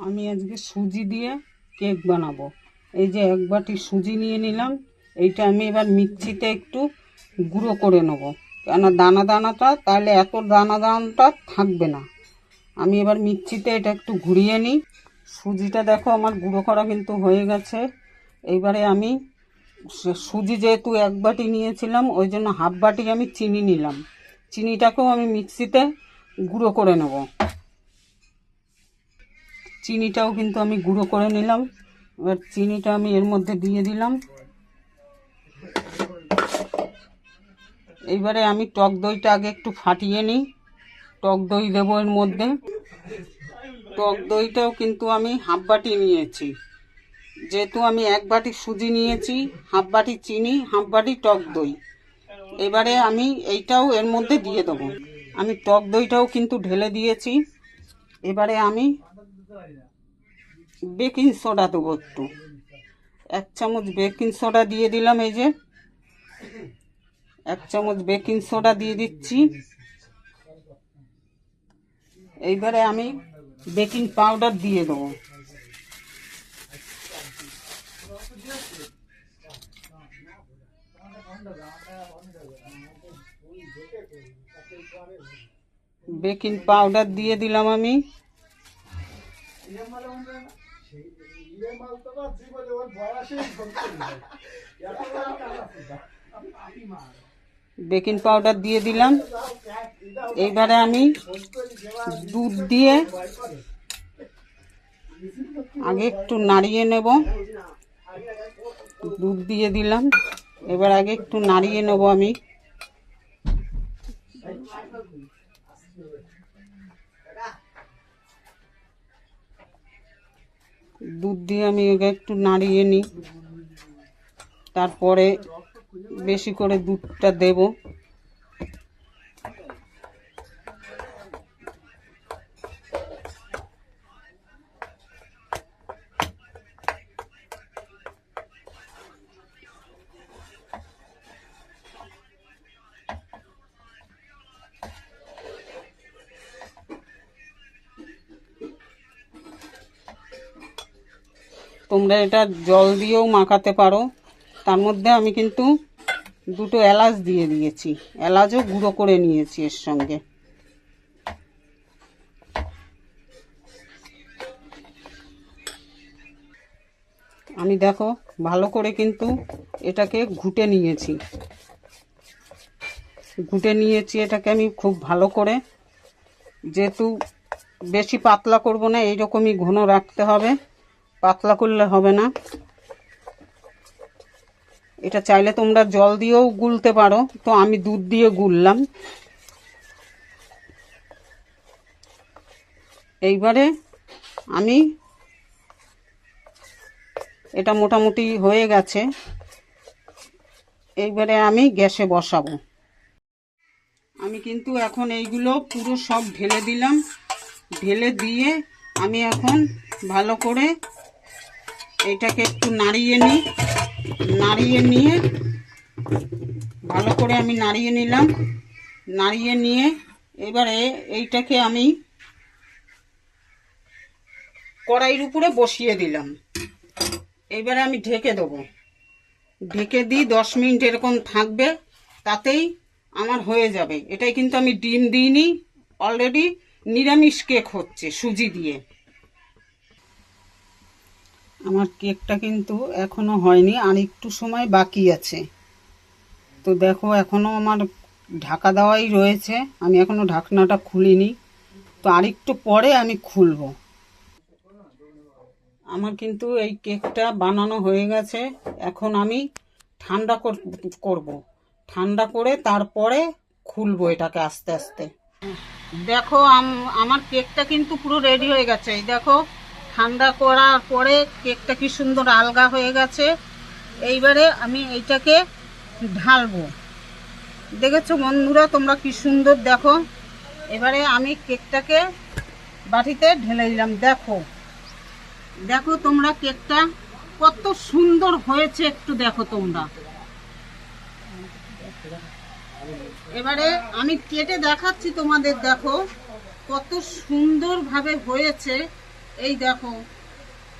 আমি আজকে সুজি দিয়ে কেক বানাবো। এই যে এক বাটি সুজি নিয়ে নিলাম। এইটা আমি এবার মিক্সিতে একটু গুঁড়ো করে নেবো, কেন দানা দানাটা, তাহলে এত দানা দানাটা থাকবে না। আমি এবার মিক্সিতে এটা একটু ঘুরিয়ে নিই। সুজিটা দেখো আমার গুঁড়ো করা কিন্তু হয়ে গেছে। এইবারে আমি সুজি যেহেতু এক বাটি নিয়েছিলাম, ওই জন্য হাফ বাটি আমি চিনি নিলাম। চিনিটাকেও আমি মিক্সিতে গুঁড়ো করে নেব। চিনিটাও কিন্তু আমি গুঁড়ো করে নিলাম। এবার চিনিটা আমি এর মধ্যে দিয়ে দিলাম। এইবারে আমি টক দইটা আগে একটু ফাটিয়ে নিই। টক দই দেবো এর মধ্যে। টক দইটাও কিন্তু আমি হাফ বাটি নিয়েছি, যেহেতু আমি এক বাটি সুজি নিয়েছি, হাফ বাটি চিনি, হাফ বাটি টক দই। এবারে আমি এইটাও এর মধ্যে দিয়ে দেবো। আমি টক দইটাও কিন্তু ঢেলে দিয়েছি। এবারে আমি বেকিং সোডা দেবো একটু, 1 চামচ বেকিং সোডা দিয়ে দিলাম। এই যে 1 চামচ বেকিং সোডা দিয়ে দিচ্ছি। এইবারে আমি বেকিং পাউডার দিয়ে দেবো। বেকিং পাউডার দিয়ে দিলাম আমি। বেকিং পাউডার দিয়ে দিলাম। এইবারে আমি দুধ দিয়ে আগে একটু নাড়িয়ে নেব। দুধ দিয়ে দিলাম। এবার আগে একটু নাড়িয়ে নেব আমি। দুধ দিয়ে আমি একটু নাড়িয়ে নিই। তারপরে বেশি করে দুধটা দেব। তোমরা এটা জল দিয়েও মাখাতে পারো। তার মধ্যে আমি কিন্তু 2টো এলাচ দিয়ে দিয়েছি, এলাচও গুঁড়ো করে নিয়েছি এর সঙ্গে। আমি দেখো ভালো করে কিন্তু এটাকে ঘুটে নিয়েছি। এটাকে আমি খুব ভালো করে, যেহেতু বেশি পাতলা করব না, এইরকমই ঘন রাখতে হবে, পাতলা করলে হবে না। এটা চাইলে তোমরা জল দিয়েও গুলতে পারো, তো আমি দুধ দিয়ে গুললাম। এইবারে আমি এটা মোটামুটি হয়ে গেছে। এইবারে আমি গ্যাসে বসাবো। আমি কিন্তু এখন এইগুলো পুরো সব ঢেলে দিলাম। ঢেলে দিয়ে আমি এখন ভালো করে এইটাকে একটু নাড়িয়ে নিয়ে ভালো করে আমি নাড়িয়ে নিলাম। নাড়িয়ে নিয়ে এবারে এইটাকে আমি কড়াইয়ের উপরে বসিয়ে দিলাম। এবারে আমি ঢেকে দেবো। ঢেকে দিই 10 মিনিট এরকম থাকবে, তাতেই আমার হয়ে যাবে। এটাই কিন্তু আমি ডিম দিইনি, অলরেডি নিরামিষ কেক হচ্ছে সুজি দিয়ে। আমার কেকটা কিন্তু এখনো হয়নি, আর একটু সময় বাকি আছে। তো দেখো এখনো আমার ঢাকা দেওয়াই রয়েছে, আমি এখনো ঢাকনাটা খুলিনি। তো আরেকটু পরে আমি খুলবো। আমার কিন্তু এই কেকটা বানানো হয়ে গেছে। এখন আমি ঠান্ডা করব। ঠান্ডা করে তারপরে খুলবো এটাকে আস্তে আস্তে। দেখো আমার কেকটা কিন্তু পুরো রেডি হয়ে গেছে। এই দেখো ঠান্ডা করার পরে কেকটা কি সুন্দর আলগা হয়ে গেছে। এইবারে আমি এইটাকে ঢালবো। দেখেছো বন্ধুরা তোমরা কি সুন্দর দেখো। এবারে আমি কেকটাকে বাটিতে ঢেলে দিলাম। দেখো দেখো তোমরা কেকটা কত সুন্দর হয়েছে, একটু দেখো তোমরা। এবারে আমি কেটে দেখাচ্ছি তোমাদের, দেখো কত সুন্দর ভাবে হয়েছে। এই দেখো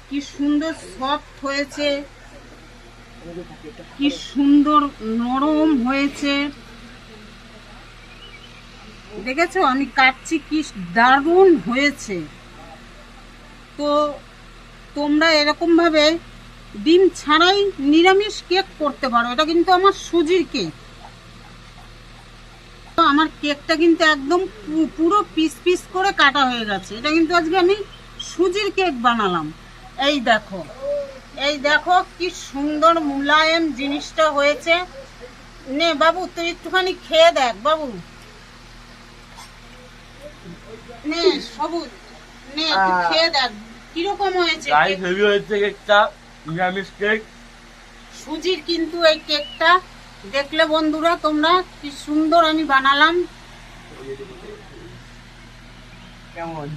কি সুন্দর সফট হয়েছে, কি সুন্দর নরম হয়েছে। দেখেছো আমি কাটছি, কি দারুণ হয়েছে। তো তোমরা এরকম ভাবে ডিম ছাড়াই নিরামিষ কেক করতে পারো। এটা কিন্তু আমার সুজির কেক। তো আমার কেকটা কিন্তু একদম পুরো পিস পিস করে কাটা হয়ে গেছে। এটা কিন্তু আজকে আমি সুজির কেক বানালাম। এই দেখো, এই দেখো কি সুন্দর মুলায়েম জিনিসটা হয়েছে। নে বাবু তুই একটুখানি খেয়ে দেখ বাবু, নে সবুজ, নে তুই খেয়ে দেখ কিরকম হয়েছে। গাইস হেভি হয়েছে কেকটা, নিরামিষ কেক। সুজির কিন্তু এই কেকটা দেখলে বন্ধুরা তোমরা কি সুন্দর আমি বানালাম। কেমন